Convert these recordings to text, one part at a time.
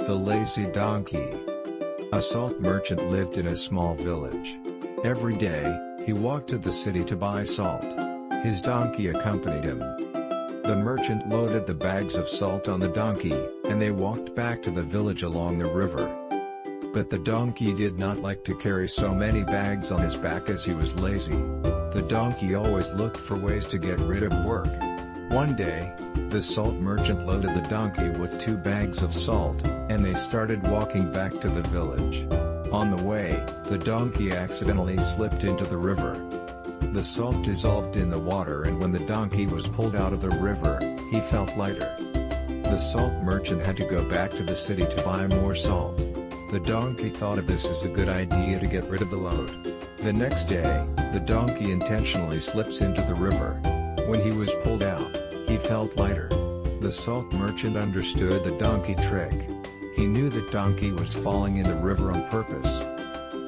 The Lazy Donkey. A salt merchant lived in a small village. Every day, he walked to the city to buy salt. His donkey accompanied him. The merchant loaded the bags of salt on the donkey, and they walked back to the village along the river. But the donkey did not like to carry so many bags on his back as he was lazy. The donkey always looked for ways to get rid of work. One day, the salt merchant loaded the donkey with 2 bags of salt, and they started walking back to the village. On the way, the donkey accidentally slipped into the river. The salt dissolved in the water, and when the donkey was pulled out of the river, he felt lighter. The salt merchant had to go back to the city to buy more salt. The donkey thought of this as a good idea to get rid of the load. The next day, the donkey intentionally slips into the river. When he was pulled out, he felt lighter. The salt merchant understood the donkey trick. He knew that donkey was falling in the river on purpose.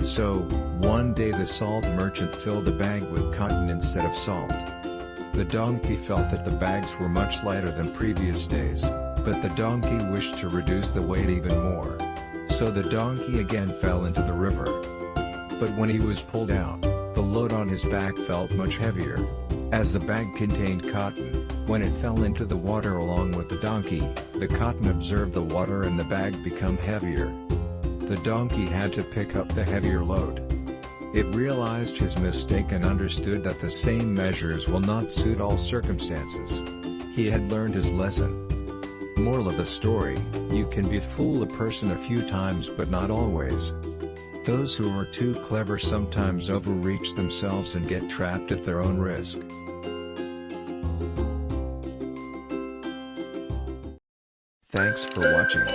So, one day the salt merchant filled the bag with cotton instead of salt. The donkey felt that the bags were much lighter than previous days, but the donkey wished to reduce the weight even more. So the donkey again fell into the river. But when he was pulled out, the load on his back felt much heavier. As the bag contained cotton, when it fell into the water along with the donkey, the cotton absorbed the water and the bag became heavier. The donkey had to pick up the heavier load. It realized his mistake and understood that the same measures will not suit all circumstances. He had learned his lesson. Moral of the story: you can fool a person a few times but not always. Those who are too clever sometimes overreach themselves and get trapped at their own risk. Thanks for watching.